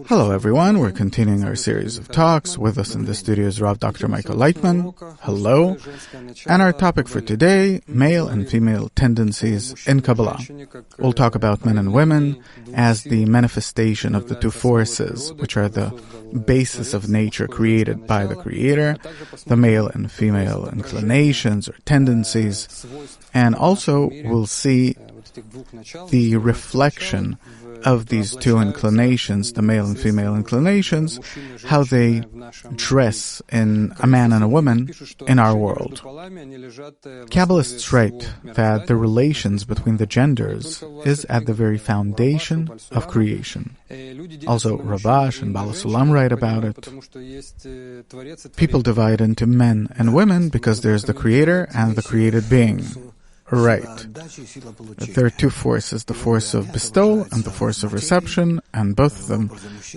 Hello everyone, we're continuing our series of talks. With us in the studio is Dr. Michael Laitman. Hello. And our topic for today, male and female tendencies in Kabbalah. We'll talk about men and women as the manifestation of the two forces, which are the basis of nature created by the Creator, the male and female inclinations or tendencies. And also we'll see the reflection of these two inclinations, the male and female inclinations, how they dress in a man and a woman in our world. Kabbalists write that the relations between the genders is at the very foundation of creation. Also, Rabash and Bala Sulam write about it. People divide into men and women because there's the Creator and the created being. Right. There are two forces, the force of bestowal and the force of reception, and both of them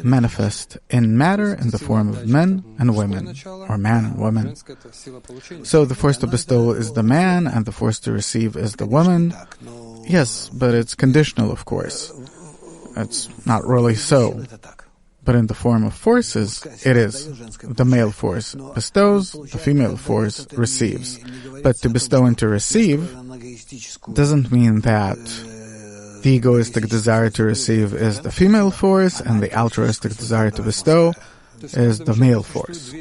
manifest in matter in the form of men and women, or man and woman. So the force to bestow is the man, and the force to receive is the woman. Yes, but it's conditional, of course. It's not really so. But in the form of forces, it is. The male force bestows, the female force receives. But to bestow and to receive doesn't mean that the egoistic desire to receive is the female force and the altruistic desire to bestow is the male force.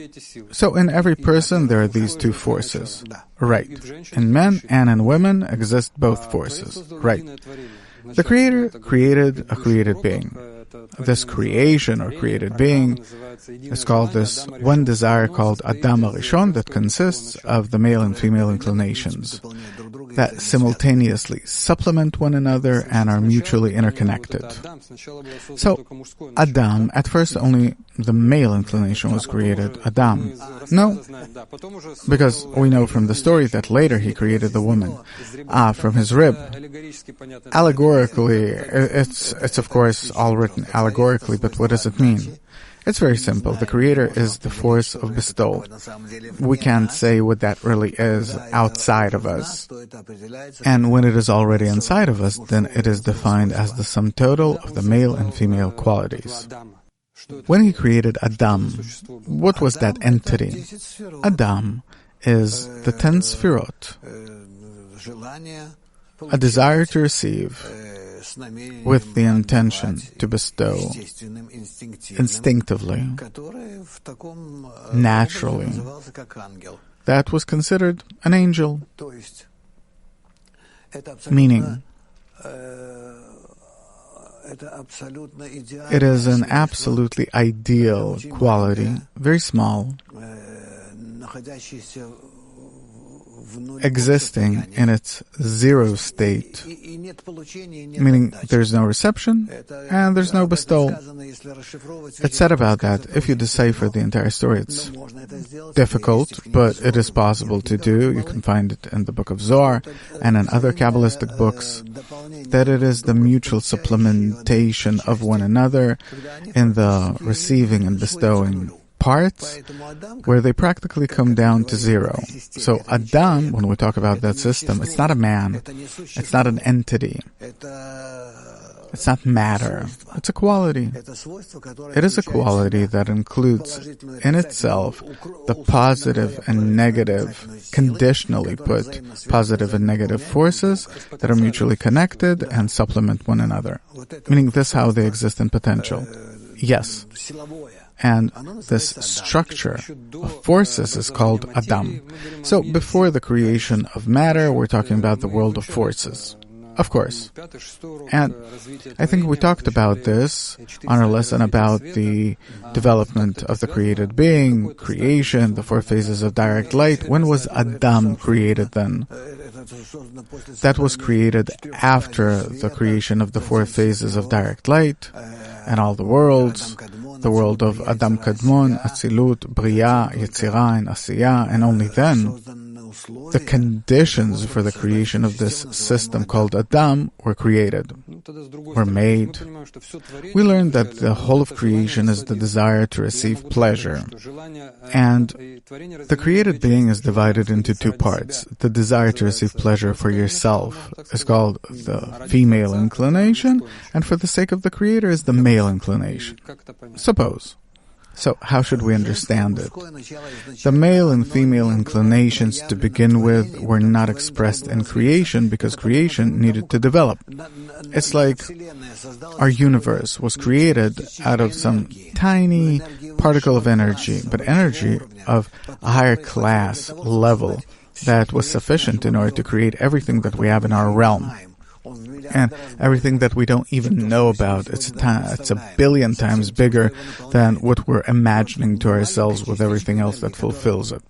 So in every person there are these two forces. Right. In men and in women exist both forces. Right. The Creator created a created being. This creation or created being is called this one desire called Adam Arishon that consists of the male and female inclinations that simultaneously supplement one another and are mutually interconnected. So, Adam, at first only the male inclination was created, Adam. No, because we know from the story that later he created the woman, from his rib. Allegorically, it's of course all written allegorically, but what does it mean? It's very simple. The Creator is the force of bestowal. We can't say what that really is outside of us. And when it is already inside of us, then it is defined as the sum total of the male and female qualities. When he created Adam, what was that entity? Adam is the 10 Sfirot, a desire to receive with the intention to bestow instinctively, naturally. That was considered an angel, meaning it is an absolutely ideal quality, very small, existing in its zero state, meaning there's no reception and there's no bestowal. It's said about that, if you decipher the entire story, it's difficult, but it is possible to do. You can find it in the book of Zohar and in other Kabbalistic books, that it is the mutual supplementation of one another in the receiving and bestowing parts where they practically come down to zero. So Adam, when we talk about that system, it's not a man, it's not an entity, it's not matter, it's a quality. It is a quality that includes in itself the positive and negative, conditionally put positive and negative forces that are mutually connected and supplement one another. Meaning this how they exist in potential. Yes. And this structure of forces is called Adam. So before the creation of matter, we're talking about the world of forces. Of course. And I think we talked about this on our lesson about the development of the created being, creation, the 4 phases of direct light. When was Adam created then? That was created after the creation of the 4 phases of direct light and all the worlds. The world of Adam Kadmon, Atzilut, Bria, Yetzirah, and Asiya, and only then the conditions for the creation of this system called Adam were created, were made. We learned that the whole of creation is the desire to receive pleasure. And the created being is divided into two parts. The desire to receive pleasure for yourself is called the female inclination, and for the sake of the Creator is the male inclination. Suppose. So how should we understand it? The male and female inclinations to begin with were not expressed in creation because creation needed to develop. It's like our universe was created out of some tiny particle of energy, but energy of a higher class level that was sufficient in order to create everything that we have in our realm. And everything that we don't even know about, it's a billion times bigger than what we're imagining to ourselves with everything else that fulfills it.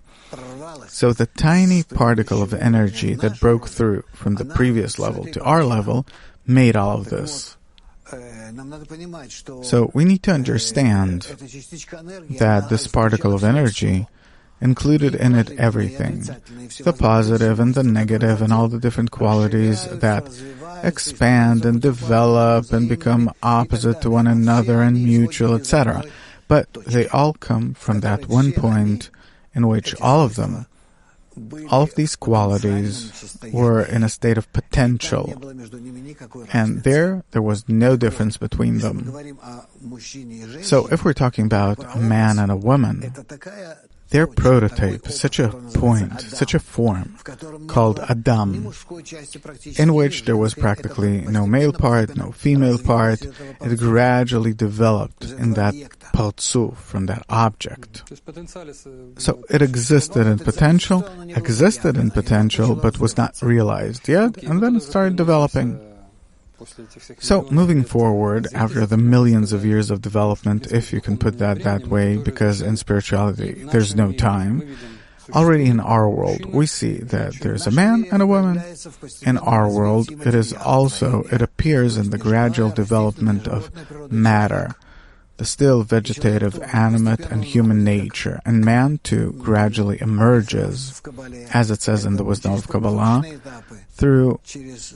So the tiny particle of energy that broke through from the previous level to our level made all of this. So we need to understand that this particle of energy included in it everything, the positive and the negative and all the different qualities that expand and develop and become opposite to one another and mutual, etc. But they all come from that one point in which all of these qualities were in a state of potential, and there was no difference between them. So if we're talking about a man and a woman, their prototype, such a point, such a form, called Adam, in which there was practically no male part, no female part, it gradually developed in that partsuf, from that object. So it existed in potential, but was not realized yet, and then it started developing. So, moving forward, after the millions of years of development, if you can put that way, because in spirituality there's no time, already in our world we see that there's a man and a woman. In our world, it appears in the gradual development of matter, the still vegetative, animate, and human nature, and man too gradually emerges, as it says in the wisdom of Kabbalah, through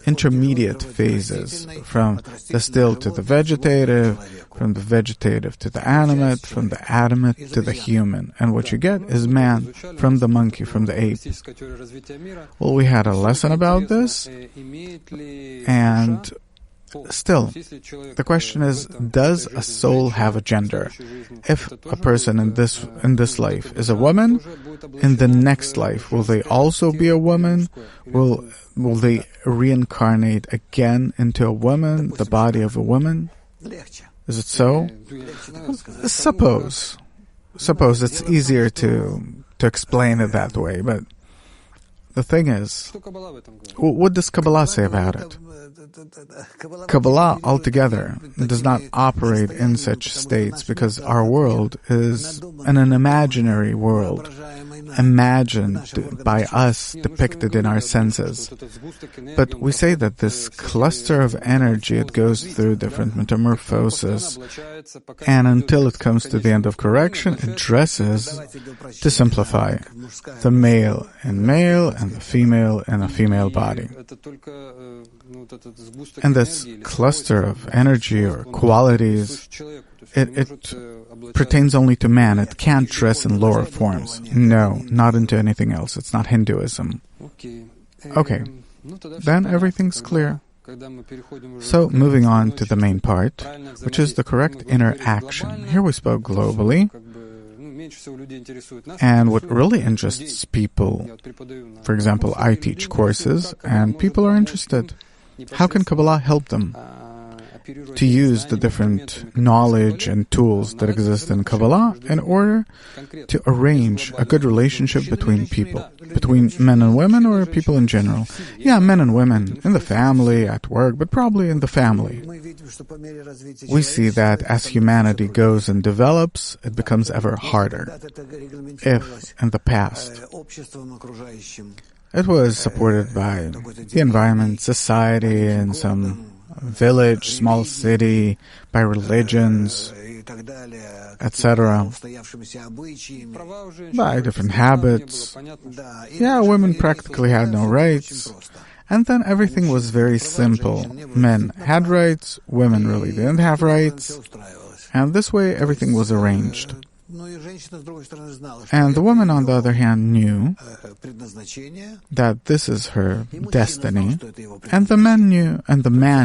intermediate phases, from the still to the vegetative, from the vegetative to the animate, from the animate to the human. And what you get is man, from the monkey, from the ape. Well, we had a lesson about this, and still, the question is, does a soul have a gender? If a person in this life is a woman, in the next life, will they also be a woman? Will they reincarnate again into a woman, the body of a woman? Is it so? Suppose it's easier to explain it that way, but the thing is, what does Kabbalah say about it? Kabbalah altogether does not operate in such states because our world is an imaginary world, imagined by us, depicted in our senses. But we say that this cluster of energy, it goes through different metamorphoses, and until it comes to the end of correction, it dresses to simplify the male in male and the female in a female body. And this cluster of energy or qualities, it pertains only to man. It can't dress in lower forms. No, not into anything else. It's not Hinduism. Okay, then everything's clear. So, moving on to the main part, which is the correct inner action. Here we spoke globally, and what really interests people, for example, I teach courses, and people are interested. How can Kabbalah help them to use the different knowledge and tools that exist in Kabbalah in order to arrange a good relationship between people, between men and women, or people in general? Yeah, men and women, in the family, at work, but probably in the family. We see that as humanity goes and develops, it becomes ever harder. If, in the past, it was supported by the environment, society, and some village, small city, by religions, etc., by different habits. Yeah, women practically had no rights. And then everything was very simple. Men had rights, women really didn't have rights. And this way everything was arranged. And the woman, on the other hand, knew that this is her destiny, and the man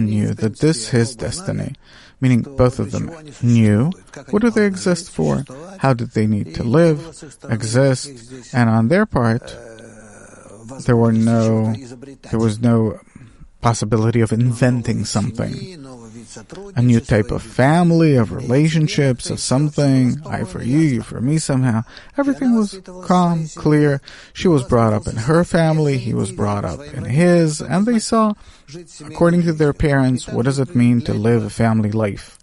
knew that this is his destiny. Meaning both of them knew what do they exist for, how did they need to live, exist, and on their part, there was no possibility of inventing something. A new type of family, of relationships, of something. I for you, you for me somehow. Everything was calm, clear. She was brought up in her family, he was brought up in his, and they saw, according to their parents, what does it mean to live a family life.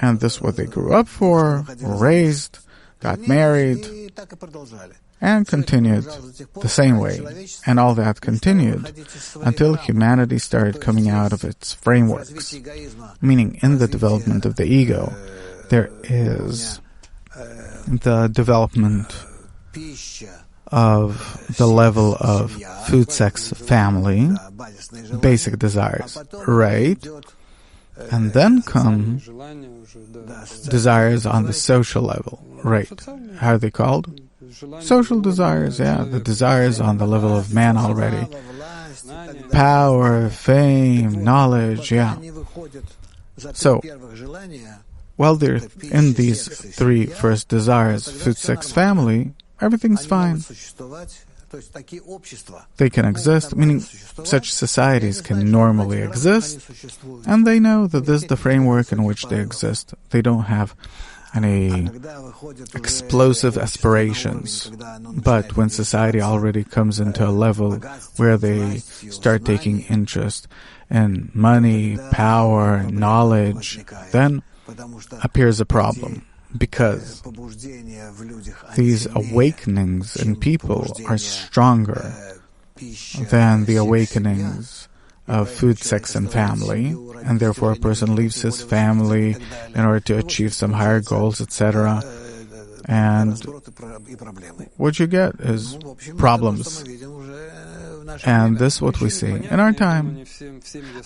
And this is what they grew up for, were raised, got married, and continued the same way. And all that continued until humanity started coming out of its frameworks. Meaning, in the development of the ego, there is the development of the level of food, sex, family, basic desires, right? And then come desires on the social level, right? How are they called? Social desires, yeah, the desires on the level of man already. Power, fame, knowledge, yeah. So, while they're in these three first desires, food, sex, family, everything's fine. They can exist, meaning such societies can normally exist, and they know that this is the framework in which they exist. They don't have any explosive aspirations. But when society already comes into a level where they start taking interest in money, power, knowledge, then appears a problem. Because these awakenings in people are stronger than the awakenings of food, sex, and family, and therefore a person leaves his family in order to achieve some higher goals, etc. And what you get is problems. And this is what we see in our time.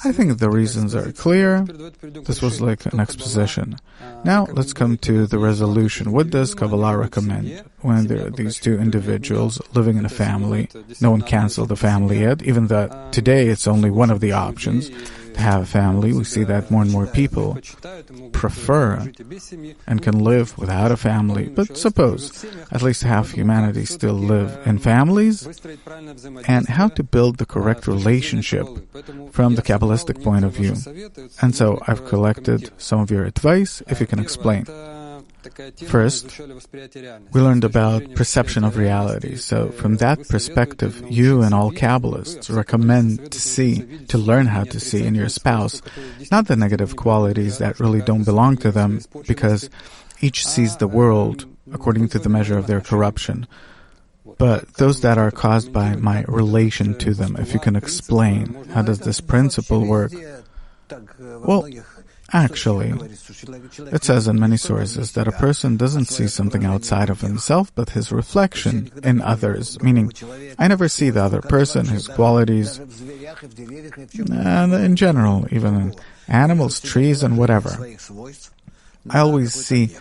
I think the reasons are clear. This was like an exposition. Now let's come to the resolution. What does Kabbalah recommend when there are these two individuals living in a family? No one canceled the family yet, even though today it's only one of the options to have a family. We see that more and more people prefer and can live without a family. But suppose at least half humanity still live in families, and how to build the correct relationship from the Kabbalistic point of view. And so I've collected some of your advice, if you can explain. First, we learned about perception of reality. So from that perspective, you and all Kabbalists recommend to learn how to see in your spouse, not the negative qualities that really don't belong to them, because each sees the world according to the measure of their corruption, but those that are caused by my relation to them. If you can explain, how does this principle work? Well, actually, it says in many sources that a person doesn't see something outside of himself, but his reflection in others. Meaning, I never see the other person, his qualities, and in general, even in animals, trees, and whatever. I always see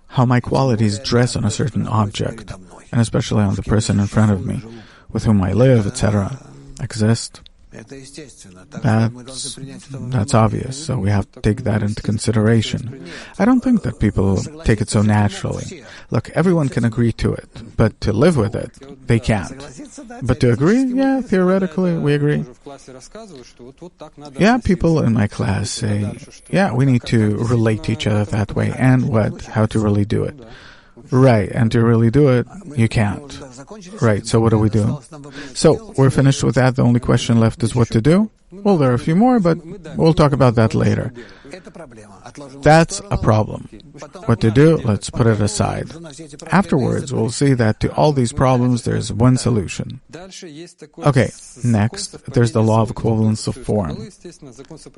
how my qualities dress on a certain object, and especially on the person in front of me, with whom I live, etc., exist. That's obvious, so we have to take that into consideration. I don't think that people take it so naturally. Look, everyone can agree to it, but to live with it, they can't. But to agree, yeah, theoretically, we agree. Yeah, people in my class say, yeah, we need to relate to each other that way, and what? How to really do it. Right, and to really do it, you can't. Right, so what do we do? So, we're finished with that. The only question left is what to do. Well, there are a few more, but we'll talk about that later. That's a problem. What to do? Let's put it aside. Afterwards, we'll see that to all these problems, there's one solution. Okay, next, there's the law of equivalence of form.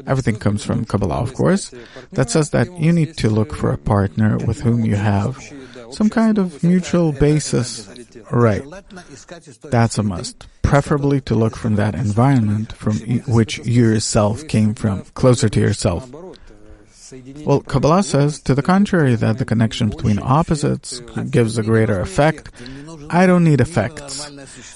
Everything comes from Kabbalah, of course. That says that you need to look for a partner with whom you have some kind of mutual basis. Right. That's a must. Preferably to look from that environment from which you yourself came from, closer to yourself. Well, Kabbalah says to the contrary, that the connection between opposites gives a greater effect. I don't need effects.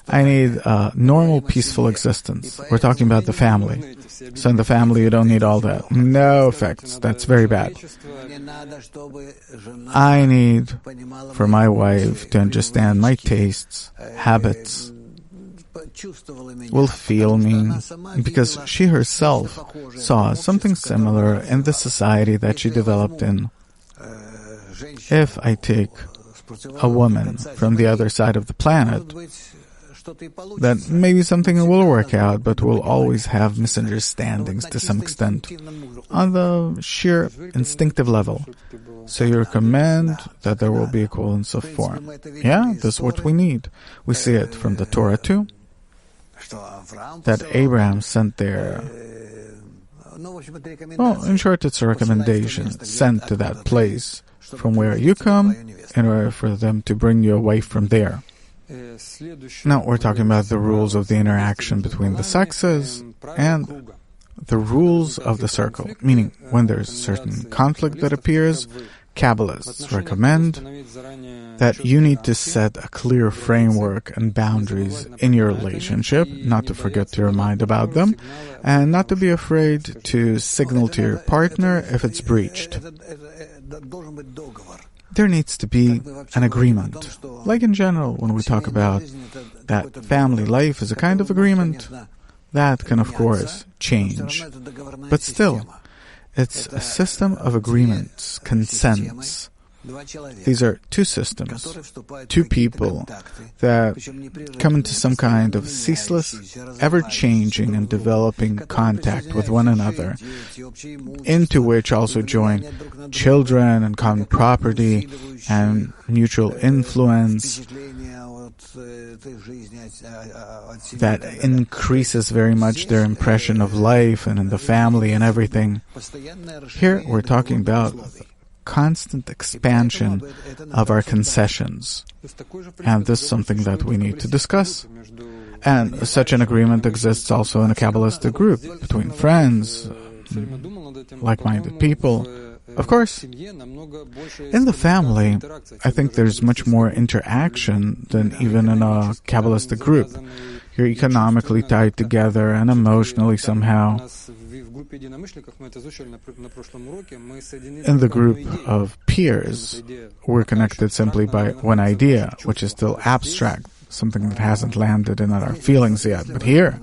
I need a normal, peaceful existence. We're talking about the family. So in the family, you don't need all that. No effects. That's very bad. I need for my wife to understand my tastes, habits, will feel me, because she herself saw something similar in the society that she developed in. If I take a woman from the other side of the planet, then maybe something will work out, but we'll always have misunderstandings to some extent on the sheer instinctive level. So you recommend that there will be equivalence of form. Yeah, that's what we need. We see it from the Torah too, that Abraham sent there. Well, in short, it's a recommendation sent to that place from where you come in order for them to bring you away from there. Now we're talking about the rules of the interaction between the sexes and the rules of the circle, meaning when there's a certain conflict that appears, Kabbalists recommend that you need to set a clear framework and boundaries in your relationship, not to forget to remind about them, and not to be afraid to signal to your partner if it's breached. There needs to be an agreement. Like in general, when we talk about that family life is a kind of agreement, that can of course change. But still, it's a system of agreements, consents. These are two systems, two people that come into some kind of ceaseless, ever-changing and developing contact with one another, into which also join children and common property and mutual influence that increases very much their impression of life and in the family and everything. Here we're talking about constant expansion of our concessions. And this is something that we need to discuss. And such an agreement exists also in a Kabbalistic group, between friends, like-minded people. Of course, in the family, I think there's much more interaction than even in a Kabbalistic group. You're economically tied together and emotionally somehow. In the group of peers, we're connected simply by one idea, which is still abstract, something that hasn't landed in our feelings yet. But here,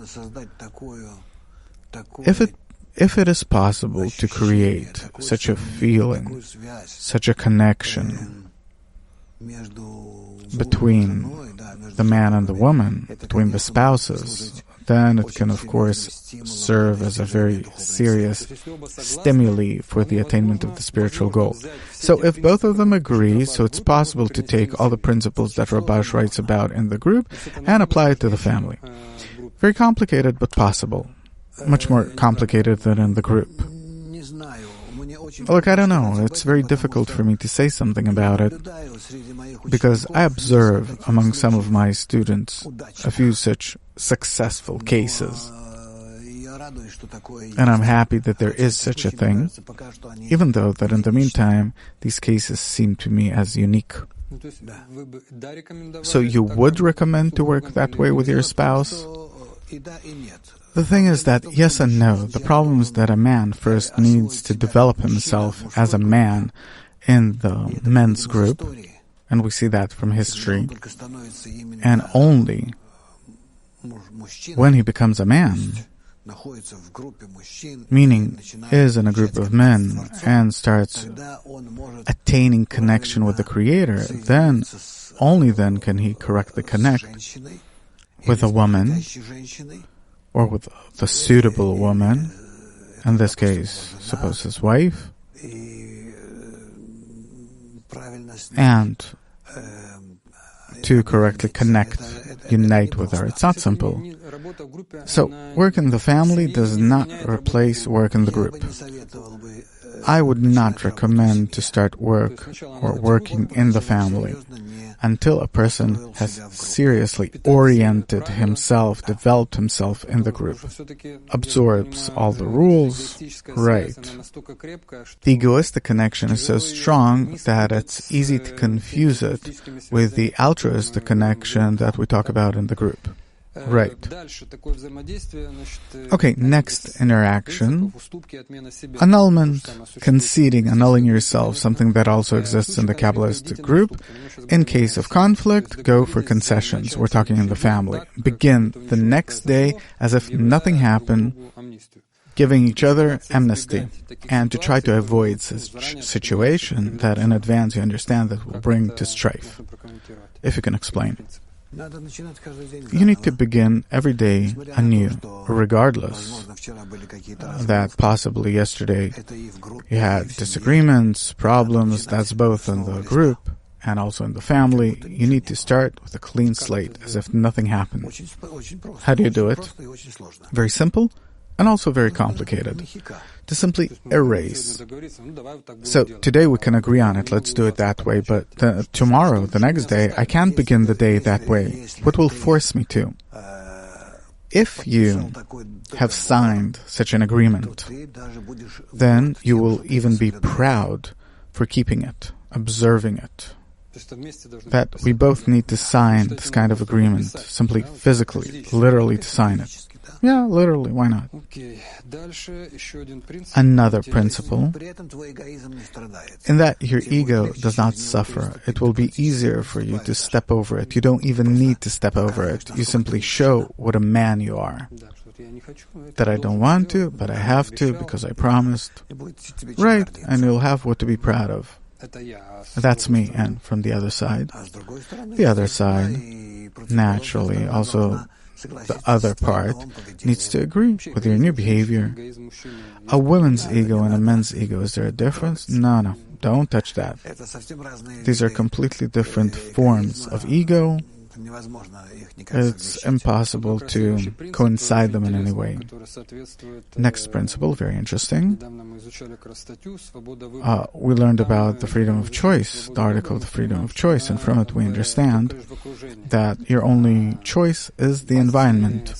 if it is possible to create such a feeling, such a connection between the man and the woman, between the spouses, then it can, of course, serve as a very serious stimuli for the attainment of the spiritual goal. So if both of them agree, so it's possible to take all the principles that Rabash writes about in the group and apply it to the family. Very complicated, but possible. Much more complicated than in the group. Look, I don't know. It's very difficult for me to say something about it, because I observe among some of my students a few such successful cases. And I'm happy that there is such a thing, even though that in the meantime, these cases seem to me as unique. So you would recommend to work that way with your spouse? The thing is that yes and no. The problem is that a man first needs to develop himself as a man in the men's group, and we see that from history, and only when he becomes a man, meaning is in a group of men and starts attaining connection with the Creator, then, only then can he correctly connect with a woman, or with the suitable woman, in this case, suppose his wife, and to correctly unite with her. It's not simple. So, work in the family does not replace work in the group. I would not recommend to start work or working in the family until a person has seriously oriented himself, developed himself in the group, absorbs all the rules, right. The egoistic connection is so strong that it's easy to confuse it with the altruistic connection that we talk about in the group. Right. Okay, next interaction. Annulment, conceding, annulling yourself, something that also exists in the Kabbalist group. In case of conflict, go for concessions. We're talking in the family. Begin the next day as if nothing happened, giving each other amnesty, and to try to avoid such situation that in advance you understand that will bring to strife. If you can explain. You need to begin every day anew, regardless that possibly yesterday you had disagreements, problems. That's both in the group and also in the family. You need to start with a clean slate, as if nothing happened. How do you do it? Very simple and also very complicated. To simply erase. So today we can agree on it, let's do it that way, but tomorrow, the next day, I can't begin the day that way. What will force me to? If you have signed such an agreement, then you will even be proud for keeping it, observing it. That we both need to sign this kind of agreement, simply physically, literally to sign it. Yeah, literally, why not? Another principle, in that your ego does not suffer. It will be easier for you to step over it. You don't even need to step over it. You simply show what a man you are. That I don't want to, but I have to because I promised. Right, and you'll have what to be proud of. That's me. And from the other side, naturally, also the other part needs to agree with your new behavior. A woman's ego and a man's ego, is there a difference? No, don't touch that. These are completely different forms of ego. It's impossible to coincide them in any way. Next principle, very interesting. We learned about the freedom of choice, the article, the freedom of choice, and from it we understand that your only choice is the environment.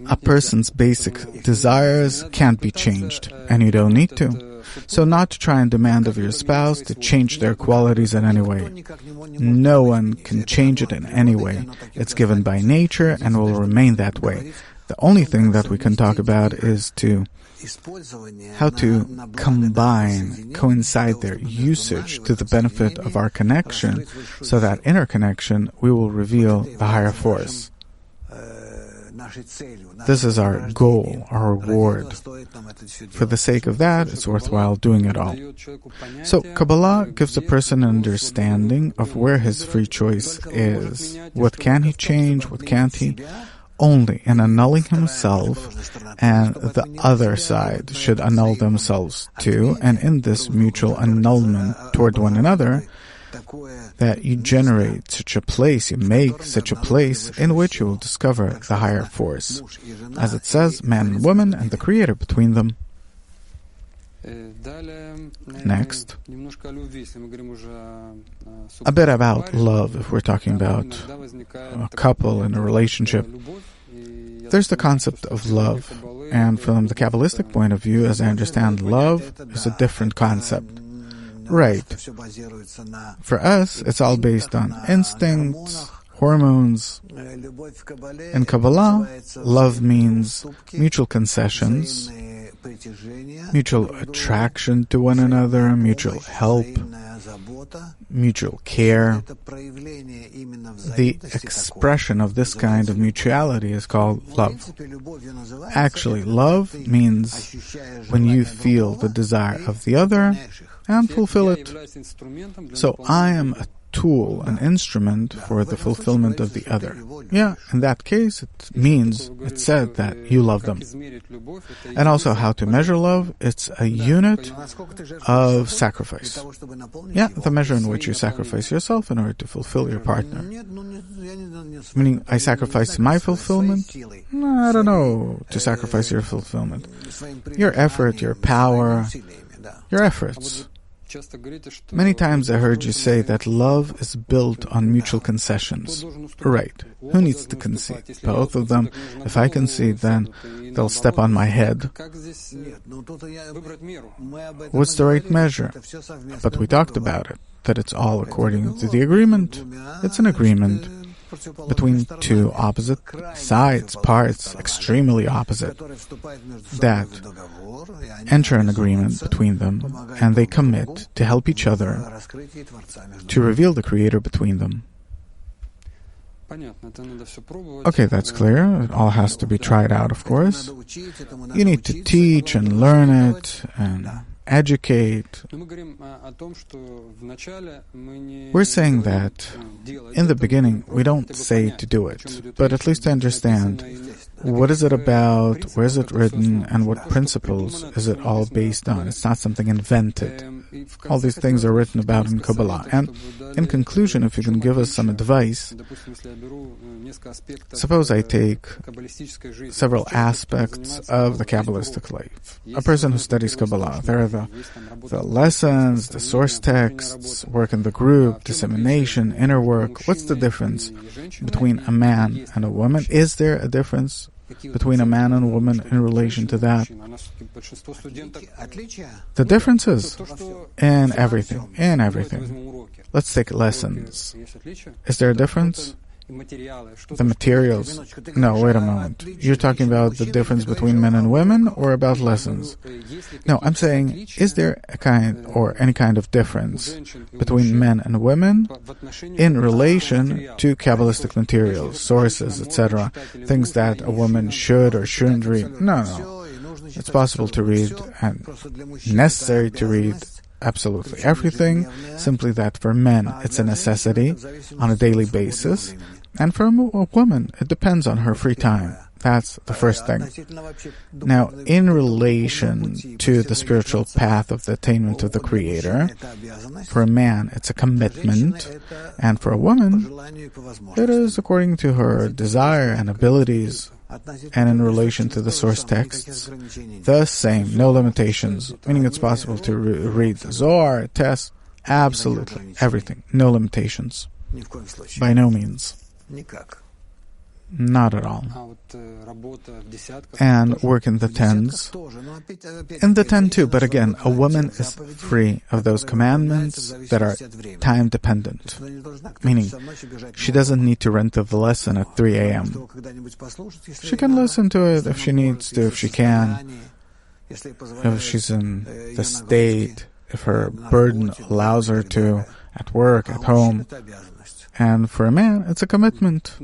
A person's basic desires can't be changed, and you don't need to. So not to try and demand of your spouse to change their qualities in any way. No one can change it in any way. It's given by nature and will remain that way. The only thing that we can talk about is how to coincide their usage to the benefit of our connection, so that in our connection we will reveal the higher force. This is our goal, our reward. For the sake of that, it's worthwhile doing it all. So, Kabbalah gives a person an understanding of where his free choice is. What can he change, what can't he? Only in annulling himself, and the other side should annul themselves too, and in this mutual annulment toward one another, that you generate such a place, you make such a place in which you will discover the higher force. As it says, man and woman and the Creator between them. Next, a bit about love, if we're talking about a couple in a relationship. There's the concept of love, and from the Kabbalistic point of view, as I understand, love is a different concept. Right. For us, it's all based on instincts, hormones. In Kabbalah, love means mutual concessions, mutual attraction to one another, mutual help, mutual care. The expression of this kind of mutuality is called love. Actually, love means when you feel the desire of the other and fulfill it. So I am a tool, an instrument for the fulfillment of the other. Yeah, in that case, it said that you love them. And also how to measure love, it's a unit of sacrifice. Yeah, the measure in which you sacrifice yourself in order to fulfill your partner. Meaning, I sacrifice my fulfillment? No, I don't know, to sacrifice your fulfillment. Your effort, your power, your efforts. Many times I heard you say that love is built on mutual concessions. Right. Who needs to concede? Both of them. If I concede, then they'll step on my head. What's the right measure? But we talked about it, that it's all according to the agreement. It's an agreement between two opposite sides, parts, extremely opposite, that enter an agreement between them, and they commit to help each other to reveal the Creator between them. Okay, that's clear. It all has to be tried out, of course. You need to teach and learn it and educate. We're saying that in the beginning we don't say to do it, but at least to understand what is it about, where is it written, and what principles is it all based on. It's not something invented. All these things are written about in Kabbalah. And in conclusion, if you can give us some advice, suppose I take several aspects of the Kabbalistic life. A person who studies Kabbalah, there are the lessons, the source texts, work in the group, dissemination, inner work. What's the difference between a man and a woman? Is there a difference between a man and a woman in relation to that? The differences in everything. Let's take lessons. Is there a difference? The materials. No, wait a moment. You're talking about the difference between men and women or about lessons? No, I'm saying, is there any kind of difference between men and women in relation to Kabbalistic materials, sources, etc., things that a woman should or shouldn't read? No. It's possible to read and necessary to read absolutely everything, simply that for men it's a necessity on a daily basis, and for a woman it depends on her free time. That's the first thing. Now, in relation to the spiritual path of the attainment of the Creator, for a man it's a commitment, and for a woman it is according to her desire and abilities. And in relation to the source texts, the same, no limitations, meaning it's possible to read the Zohar, tests, absolutely, everything, no limitations. By no means. Not at all. And work in the tens. In the 10 too, but again, a woman is free of those commandments that are time dependent. Meaning, she doesn't need to rent the lesson at 3 a.m. She can listen to it if she needs to, if she can, if she's in the state, if her burden allows her to, at work, at home. And for a man, it's a commitment.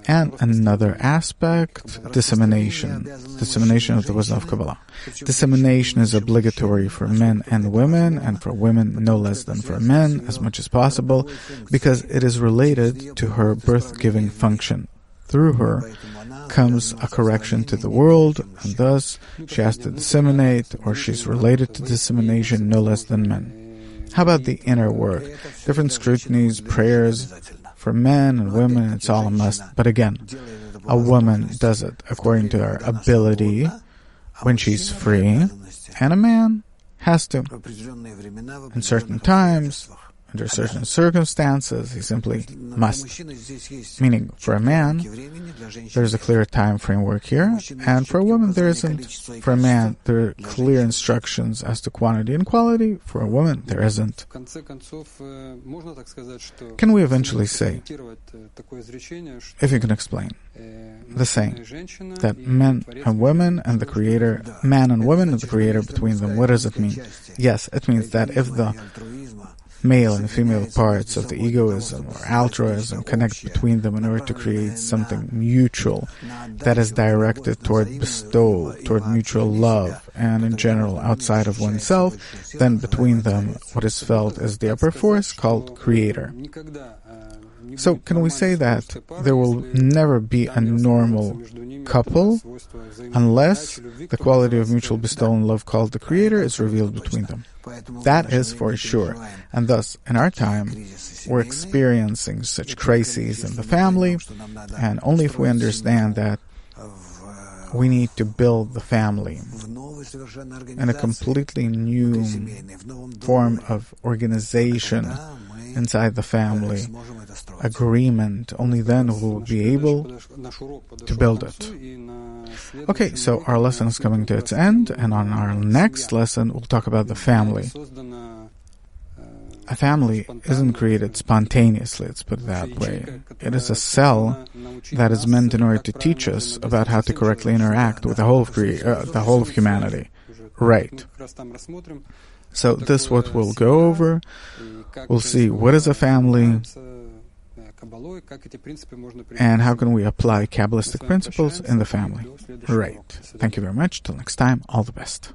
And another aspect, dissemination. Dissemination of the wisdom of Kabbalah. Dissemination is obligatory for men and women, and for women no less than for men, as much as possible, because it is related to her birth-giving function. Through her comes a correction to the world, and thus she has to disseminate, or she's related to dissemination no less than men. How about the inner work? Different scrutinies, prayers. For men and women, it's all a must. But again, a woman does it according to her ability when she's free, and a man has to. In certain times, under certain circumstances, he simply must. Meaning, for a man, there's a clear time framework here, and for a woman there isn't. For a man, there are clear instructions as to quantity and quality. For a woman, there isn't. Can we eventually say, if you can explain, the saying, that men and women and the Creator, man and woman and the Creator between them, what does it mean? Yes, it means that if the male and female parts of the egoism or altruism connect between them in order to create something mutual that is directed toward bestowal, toward mutual love and in general outside of oneself, then between them what is felt as the upper force called creator. So can we say that there will never be a normal couple unless the quality of mutual bestowal and love called the creator is revealed between them? That is for sure. And thus, in our time, we're experiencing such crises in the family, and only if we understand that we need to build the family in a completely new form of organization inside the family, agreement, only then we will be able to build it. Okay, so our lesson is coming to its end, and on our next lesson we'll talk about the family. A family isn't created spontaneously, let's put it that way. It is a cell that is meant in order to teach us about how to correctly interact with the whole of humanity. Right. So this is what we'll go over. We'll see what is a family and how can we apply Kabbalistic principles in the family. Right. Thank you very much. Till next time, all the best.